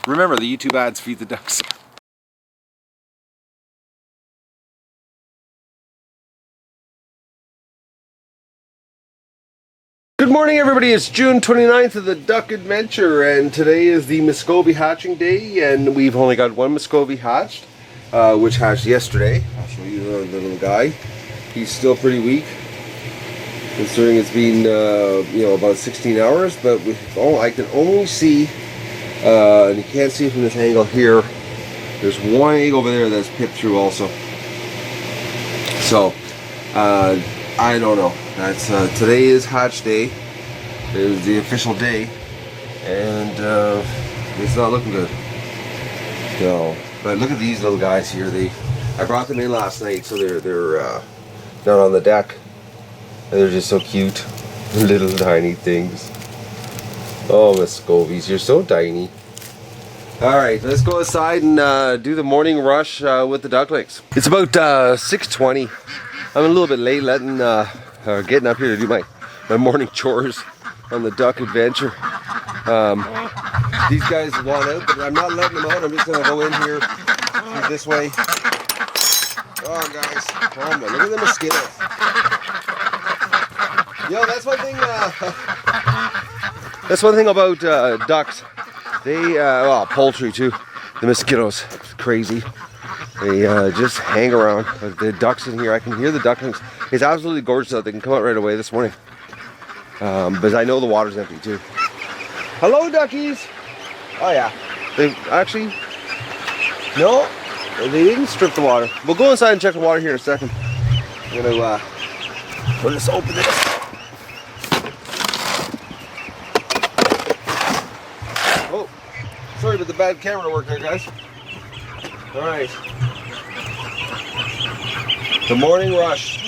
Remember, the YouTube ads feed the ducks. Good morning, everybody. It's June 29th of the Duck Adventure, and today is the Muscovy hatching day, and we've only got one Muscovy hatched, which hatched yesterday. I'll show you the little guy. He's still pretty weak, considering it's been, you know, about 16 hours, but I can only see, and you can't see from this angle here, there's one egg over there that's pipped through also. So, I don't know. That's today is hatch day. It is the official day, and it's not looking good. No, but look at these little guys here. I brought them in last night, so they're not on the deck. And they're just so cute, little tiny things. Oh, Muscovies, you're so tiny. All right, let's go outside and do the morning rush with the ducklings. It's about 6:20. I'm a little bit late getting up here to do my morning chores on the Duck Adventure. These guys want out, but I'm not letting them out. I'm just gonna go in here this way. Oh, guys, oh man, look at the mosquitoes. Yo, that's one thing. That's one thing about ducks. They, well, poultry too. The mosquitoes, it's crazy. They just hang around. The ducks in here, I can hear the ducklings. It's absolutely gorgeous out. They can come out right away this morning. But I know the water's empty too. Hello, duckies! Oh yeah. They actually, no, they didn't strip the water. We'll go inside and check the water here in a second. I'm gonna let's open this. Oh, sorry about the bad camera work there, guys. All right. The morning rush.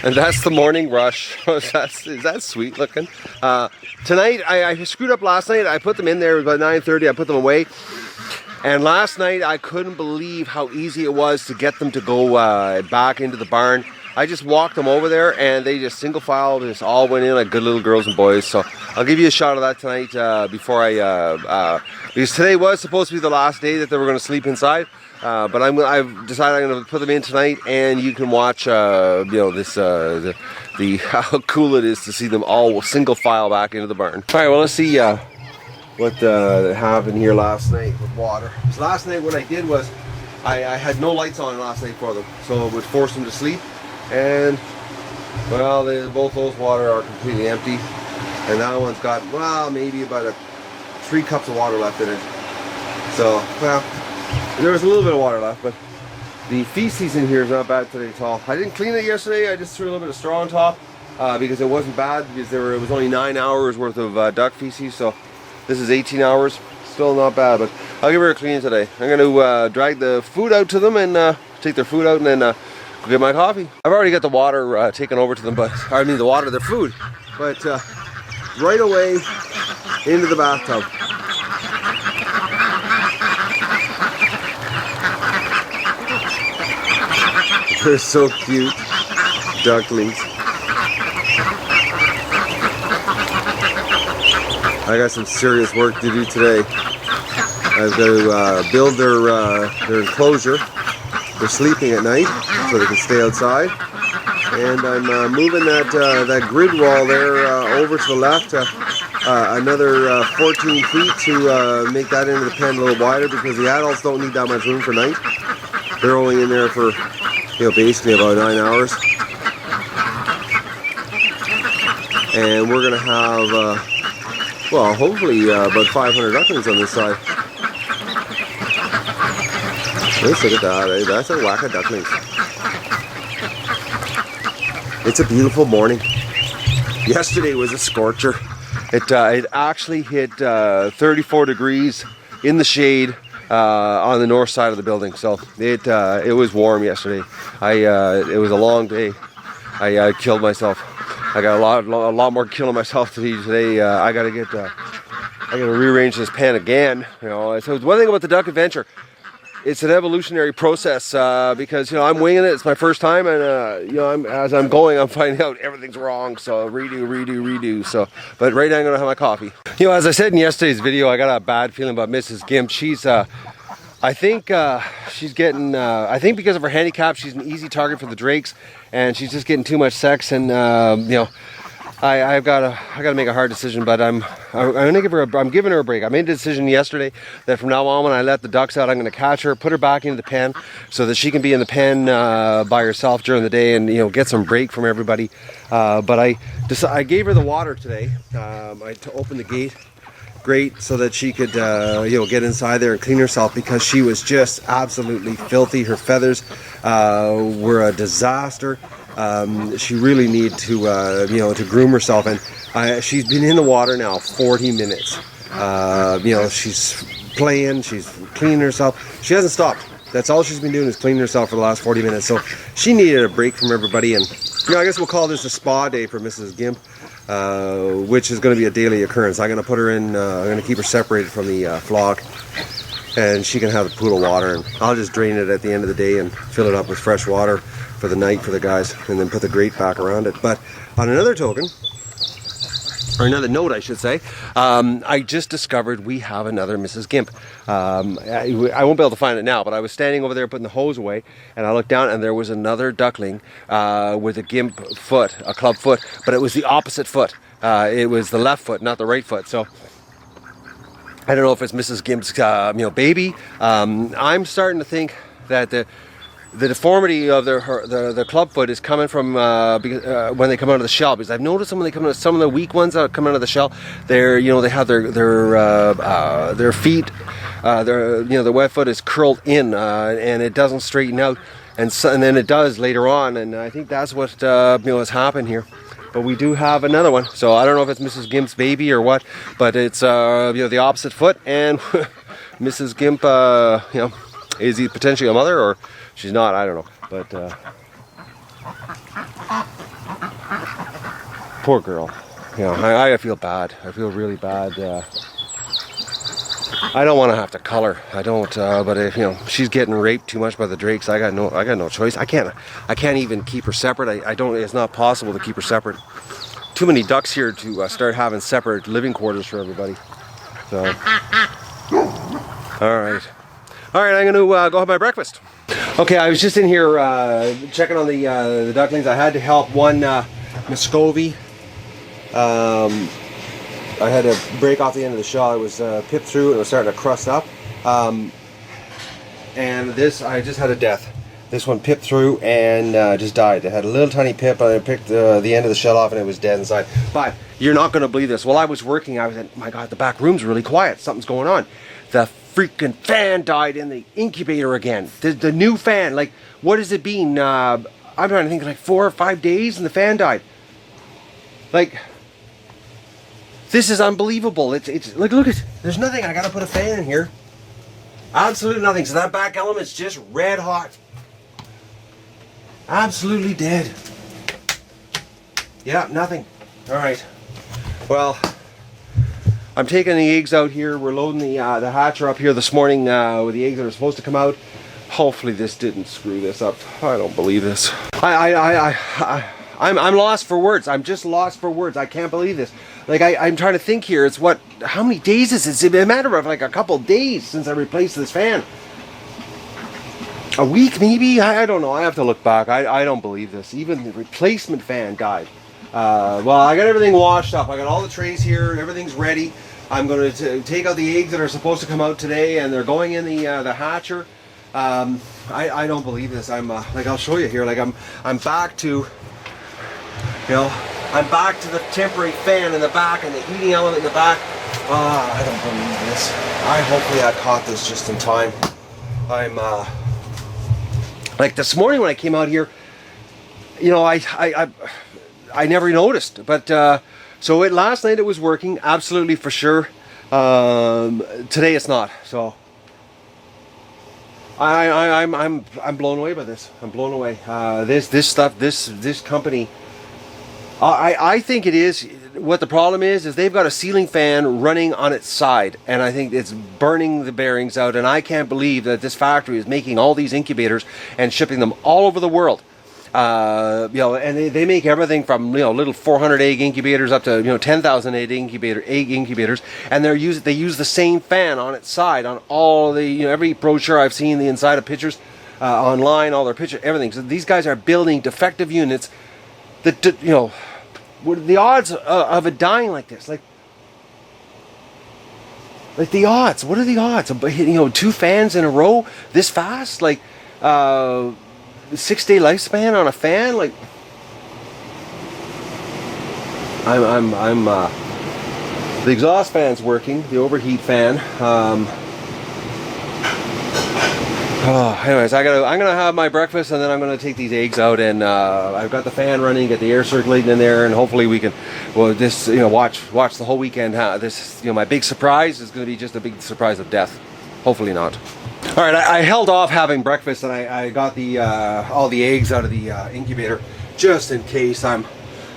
And that's the morning rush. Is that sweet looking? Tonight, I screwed up last night. I put them in there about 9:30. I put them away. And last night, I couldn't believe how easy it was to get them to go back into the barn. I just walked them over there, and they just single file just all went in like good little girls and boys. So I'll give you a shot of that tonight before because today was supposed to be the last day that they were going to sleep inside. But I've decided I'm going to put them in tonight, and you can watch, you know, this the how cool it is to see them all single file back into the barn. All right, well, let's see what happened here last night with water. Because last night what I did was I had no lights on last night for them, so it would force them to sleep. And well, both those water are completely empty, and that one's got, well, maybe about 3 cups of water left in it. So, well, there was a little bit of water left, but the feces in here is not bad today at all. I didn't clean it yesterday. I just threw a little bit of straw on top because it wasn't bad, because it was only 9 hours worth of duck feces. So this is 18 hours. Still not bad, but I'll give her a clean today. I'm going to drag the food out to them and take their food out, and then go get my coffee. I've already got the water taken over to them, but I mean the water, their food, but right away into the bathtub. They're so cute. Ducklings. I got some serious work to do today. I've got to build their enclosure. They're sleeping at night, so they can stay outside. And I'm moving that grid wall there over to the left, another 14 feet to make that into the pen a little wider, because the adults don't need that much room for night. They're only in there for, basically about 9 hours. And we're going to have, well, hopefully about 500 ducklings on this side. Let's look at that. That's a whack of ducklings. It's a beautiful morning. Yesterday was a scorcher. It actually hit 34 degrees in the shade on the north side of the building. So it was warm yesterday. It was a long day. I killed myself. I got a lot more killing myself to do today. I gotta rearrange this pen again. So one thing about the duck adventure, it's an evolutionary process because I'm winging it. It's my first time, and as I'm going, I'm finding out everything's wrong. So redo. So, but right now I'm gonna have my coffee. As I said in yesterday's video, I got a bad feeling about Mrs. Gimp. She's, I think she's getting. I think because of her handicap, she's an easy target for the drakes, and she's just getting too much sex. And I gotta make a hard decision, but I'm gonna give her I'm giving her a break. I made a decision yesterday that from now on, when I let the ducks out, I'm gonna catch her, put her back into the pen, so that she can be in the pen by herself during the day, and get some break from everybody. But I gave her the water today. I opened the gate grate so that she could get inside there and clean herself, because she was just absolutely filthy. Her feathers were a disaster. She really needed to groom herself, and she's been in the water now 40 minutes. She's playing, she's cleaning herself. She hasn't stopped. That's all she's been doing, is cleaning herself for the last 40 minutes. So she needed a break from everybody, and I guess we'll call this a spa day for Mrs. Gimp, which is going to be a daily occurrence. I'm going to put her in. I'm going to keep her separated from the flock, and she can have a pool of water, and I'll just drain it at the end of the day and fill it up with fresh water for the night for the guys, and then put the grate back around it. But on another token, or another note I should say, I just discovered we have another Mrs. Gimp. I won't be able to find it now, but I was standing over there putting the hose away, and I looked down, and there was another duckling with a gimp foot, a club foot, but it was the opposite foot. It was the left foot, not the right foot. So I don't know if it's Mrs. Gimp's baby. I'm starting to think that the deformity of the club foot is coming from when they come out of the shell, because I've noticed when they come out, some of the weak ones that come out of the shell, they have their feet, their wet foot is curled in, and it doesn't straighten out, and then it does later on, and I think that's what has happened here. But we do have another one, so I don't know if it's Mrs. Gimp's baby or what, but it's the opposite foot, and Mrs. Gimp, is he potentially a mother, or she's not, I don't know, but poor girl. I feel bad. I feel really bad. I don't want to have to cull her. I don't. But if she's getting raped too much by the drakes, I got no choice. I can't even keep her separate. I don't. It's not possible to keep her separate. Too many ducks here to start having separate living quarters for everybody. So, all right. I'm going to go have my breakfast. Okay, I was just in here checking on the ducklings. I had to help one Muscovy. I had to break off the end of the shell. It was pipped through, and it was starting to crust up. And this, I just had a death. This one pipped through and just died. It had a little tiny pip, and I picked the end of the shell off, and it was dead inside. But you're not going to believe this. While I was working, I was like, my God, the back room's really quiet. Something's going on. The freaking fan died in the incubator again. The new fan, like, what has it been? I'm trying to think, like 4 or 5 days, and the fan died. Like, this is unbelievable. It's look at, there's nothing. I gotta put a fan in here. Absolutely nothing. So that back element's just red hot. Absolutely dead. Yeah, nothing. All right. Well, I'm taking the eggs out here. We're loading the hatcher up here this morning with the eggs that are supposed to come out. Hopefully this didn't screw this up. I don't believe this. I'm lost for words. I'm just lost for words. I can't believe this. Like I'm trying to think here. It's what? How many days is it? It's a matter of like a couple days since I replaced this fan. A week maybe? I don't know. I have to look back. I don't believe this. Even the replacement fan died. Well, I got everything washed up. I got all the trays here. Everything's ready. I'm going to take out the eggs that are supposed to come out today, and they're going in the hatcher. I don't believe this. I'm like, I'll show you here. Like I'm back to, you know, I'm back to the temporary fan in the back and the heating element in the back. I don't believe this. Hopefully I caught this just in time. I'm like this morning when I came out here, you know, I never noticed, but so last night it was working absolutely for sure. Today it's not. So I'm blown away by this. I'm blown away. This stuff, this company. I think it is. What the problem is they've got a ceiling fan running on its side, and I think it's burning the bearings out. And I can't believe that this factory is making all these incubators and shipping them all over the world. You know, and they make everything from, you know, little 400 egg incubators up to, you know, 10,000 egg incubators, and they use the same fan on its side on all the, you know, every brochure I've seen the inside of pictures online, all their pictures, everything. So these guys are building defective units that, you know, what are the odds of it dying like this? Like the odds. What are the odds of, you know, 2 fans in a row this fast? Like 6-day lifespan on a fan? Like I'm the exhaust fan's working, the overheat fan. Anyways, I'm gonna have my breakfast, and then I'm gonna take these eggs out, and I've got the fan running, get the air circulating in there, and hopefully we can, well, this, you know, watch the whole weekend. This, you know, my big surprise is gonna be just a big surprise of death. Hopefully not. All right, I held off having breakfast, and I got the all the eggs out of the incubator just in case. I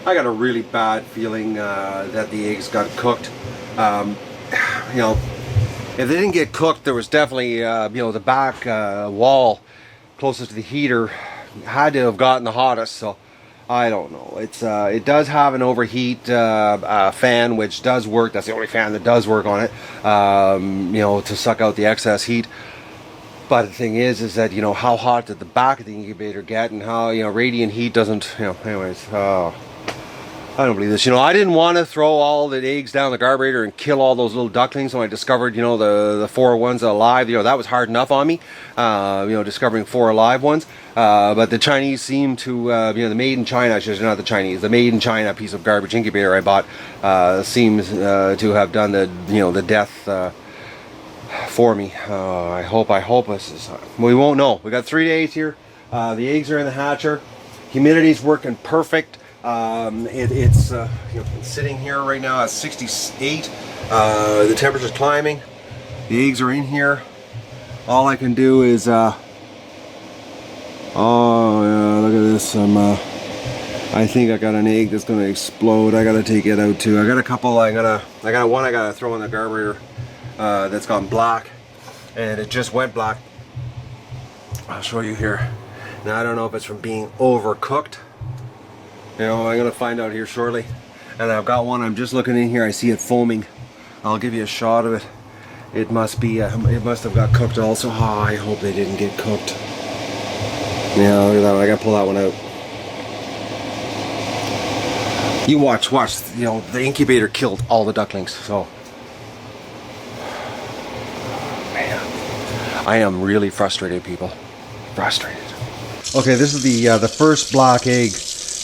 got a really bad feeling that the eggs got cooked. You know, if they didn't get cooked, there was definitely, you know, the back wall closest to the heater had to have gotten the hottest. So I don't know. It does have an overheat fan, which does work. That's the only fan that does work on it. You know, to suck out the excess heat. But the thing is that, you know, how hot did the back of the incubator get, and how, you know, radiant heat doesn't, you know, anyways. I don't believe this. You know, I didn't want to throw all the eggs down the carburetor and kill all those little ducklings when I discovered, you know, the 4 ones alive. You know, that was hard enough on me, you know, discovering 4 alive ones. But the Chinese seem to, you know, the made in China, not the Chinese, the made in China piece of garbage incubator I bought seems to have done the, you know, the death for me. I hope this is, we won't know. We got 3 days here. The eggs are in the hatcher. Humidity's working perfect. It's you know, it's sitting here right now at 68. The temperature's climbing. The eggs are in here. All I can do is oh yeah, look at this. I think I got an egg that's gonna explode. I gotta take it out too. I got a couple. I got one I gotta throw in the carburetor that's gone black, and it just went black. I'll show you here. Now I don't know if it's from being overcooked. You know, I'm gonna find out here shortly. And I've got one, I'm just looking in here, I see it foaming. I'll give you a shot of it. It must be, it must have got cooked also. Oh, I hope they didn't get cooked. Yeah, look at that one. I gotta pull that one out. You watch, you know, the incubator killed all the ducklings, so. Man, I am really frustrated, people. Frustrated. Okay, this is the first black egg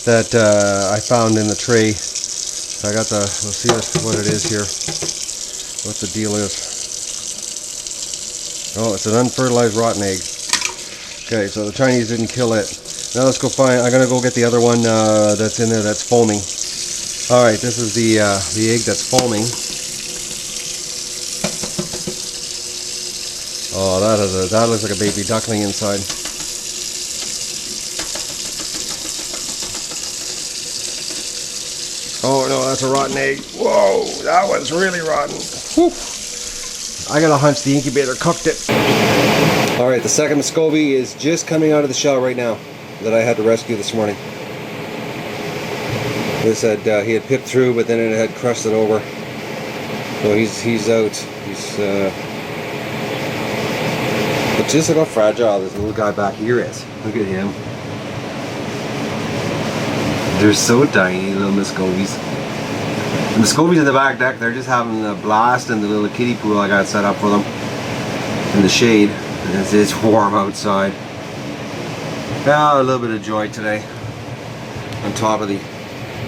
that I found in the tray. I got the, let's see what it is here. What the deal is. Oh, it's an unfertilized rotten egg. Okay, so the Chinese didn't kill it. Now let's go find, I'm gonna go get the other one that's in there that's foaming. Alright, this is the egg that's foaming. Oh, that looks like a baby duckling inside. Oh no, that's a rotten egg. Whoa, that one's really rotten. Whew. I got a hunch the incubator cooked it. All right, the second Muscovy is just coming out of the shell right now that I had to rescue this morning. This had he had pipped through, but then it had crushed it over. So he's out. But just look how fragile this little guy back here is. Look at him. They're so tiny, little Muscovies. The Muscovies in the back deck, they're just having a blast in the little kiddie pool I got set up for them in the shade. It's warm outside. Now a little bit of joy today, on top of the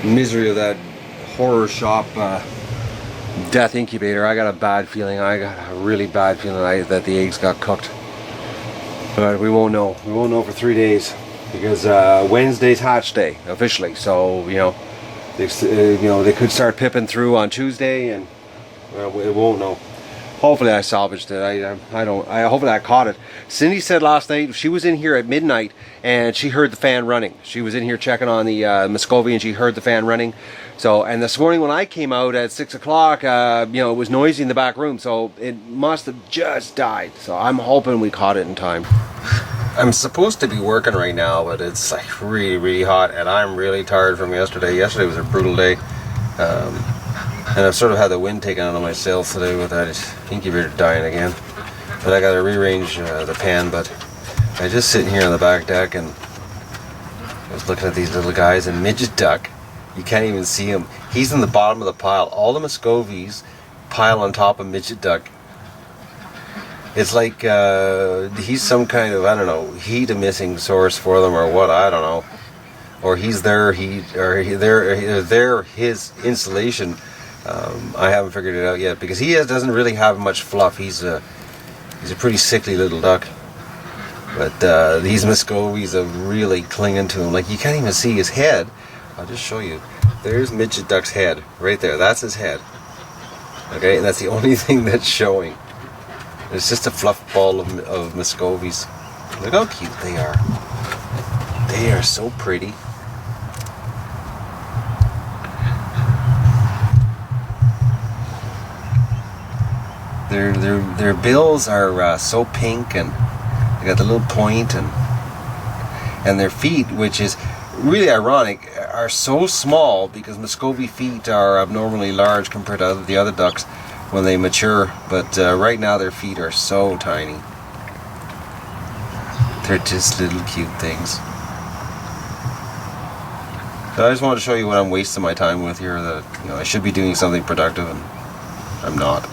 misery of that horror shop death incubator. I got a bad feeling. I got a really bad feeling that the eggs got cooked. But we won't know. We won't know for 3 days because Wednesday's hatch day officially. So they could start pipping through on Tuesday, and we won't know. Hopefully I salvaged it. Hopefully I caught it. Cindy said last night she was in here at midnight and she heard the fan running. She was in here checking on the Muscovy and she heard the fan running. So, and this morning when I came out at 6 o'clock, it was noisy in the back room. So it must have just died. So I'm hoping we caught it in time. I'm supposed to be working right now, but it's like really, really hot and I'm really tired from yesterday. Yesterday was a brutal day. And I've sort of had the wind taken out of my sails today with that incubator dying again. But I got to rearrange the pan, but I just sitting here on the back deck and I was looking at these little guys, and midget duck, you can't even see him. He's in the bottom of the pile. All the Muscovies pile on top of midget duck. It's like he's some kind of, I don't know, heat emitting source for them or what, I don't know. Or he's their heat, or they're his insulation. I haven't figured it out yet because he doesn't really have much fluff. He's a pretty sickly little duck. But these Muscovies are really clinging to him. Like you can't even see his head. I'll just show you. There's midget duck's head right there. That's his head. Okay, and that's the only thing that's showing. It's just a fluff ball of Muscovies. Look how cute they are. They are so pretty. Their bills are so pink, and they got the little point, and their feet, which is really ironic, are so small because Muscovy feet are abnormally large compared to the other ducks when they mature. But right now their feet are so tiny. They're just little cute things. So I just wanted to show you what I'm wasting my time with here. That I should be doing something productive, and I'm not.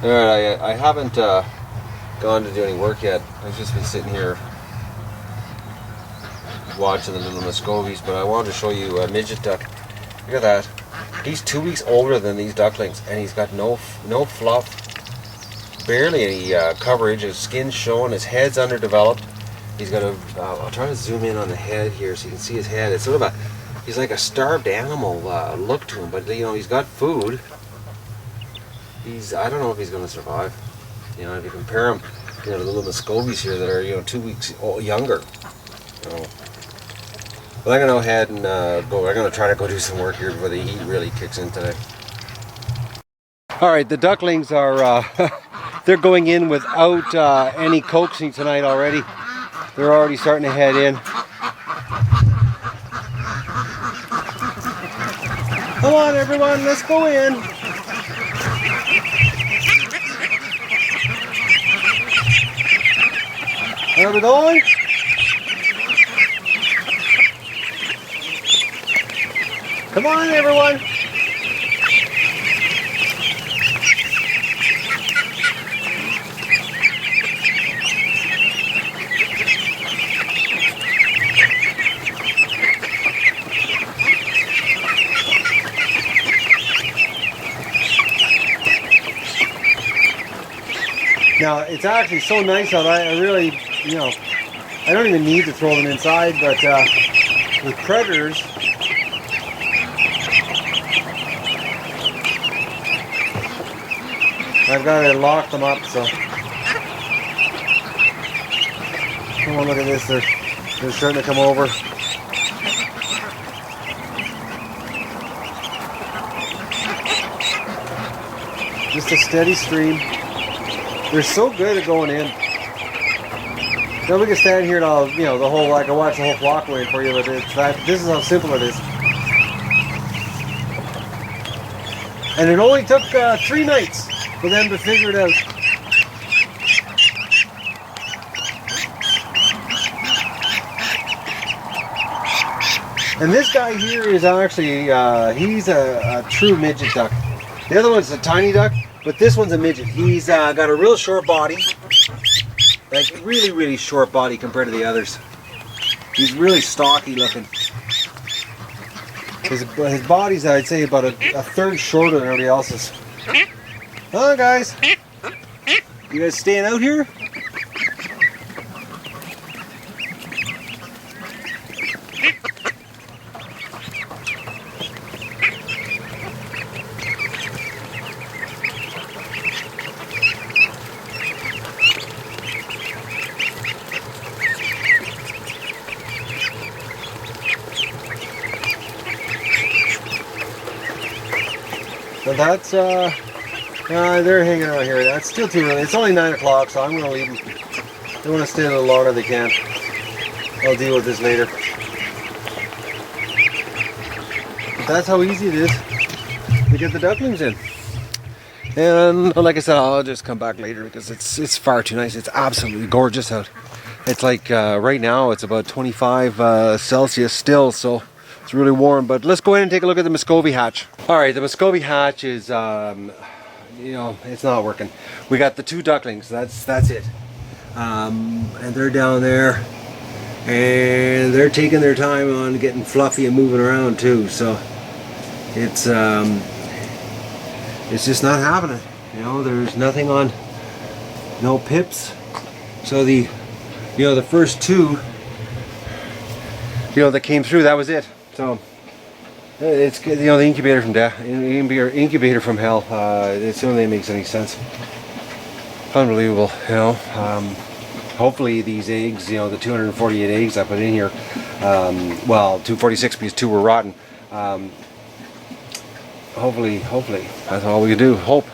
Alright, I haven't gone to do any work yet. I've just been sitting here watching the little Muscovies, but I wanted to show you a midget duck. Look at that. He's 2 weeks older than these ducklings, and he's got no fluff, barely any coverage. His skin's showing, his head's underdeveloped. He's got a, I'll try to zoom in on the head here so you can see his head. It's sort of he's like a starved animal look to him, but he's got food. I don't know if he's going to survive. If you compare him, to the little Muscovies here that are 2 weeks younger. But I'm going to go ahead and go. I'm going to try to go do some work here before the heat really kicks in today. All right, the ducklings are they're going in without any coaxing tonight already. They're already starting to head in. Come on, everyone, let's go in. Where are we going? Come on, everyone. Now, it's actually so nice out. I really, I don't even need to throw them inside, but with predators, I've got to lock them up, so. Oh, look at this, they're starting to come over. Just a steady stream. They're so good at going in. Then we can stand here and I'll, you know, I can watch the whole flock wait for you, but this is how simple it is. And it only took 3 nights for them to figure it out. And this guy here is actually, he's a true midget duck. The other one's a tiny duck, but this one's a midget. He's got a real short body. Like really, really short body compared to the others. He's really stocky looking. His body's, I'd say, about a third shorter than everybody else's. Huh, guys? You guys staying out here? So that's, they're hanging out here. That's still too early. It's only 9 o'clock, so I'm going to leave them. They want to stay a little longer, they can. I'll deal with this later. But that's how easy it is to get the ducklings in. And like I said, I'll just come back later because it's far too nice. It's absolutely gorgeous out. It's like right now it's about 25 Celsius still, so it's really warm. But let's go in and take a look at the Muscovy hatch. All right, the Muscovy hatch is, you know, it's not working. We got the 2 ducklings. That's it. And they're down there, and they're taking their time on getting fluffy and moving around too. So it's just not happening. You know, there's nothing on, no pips. So the first 2, that came through, that was it. So it's, the incubator from incubator from hell. It's the only thing that makes any sense. Unbelievable, hopefully these eggs, the 248 eggs I put in here, well, 246 because 2 were rotten. Hopefully, that's all we can do. Hope.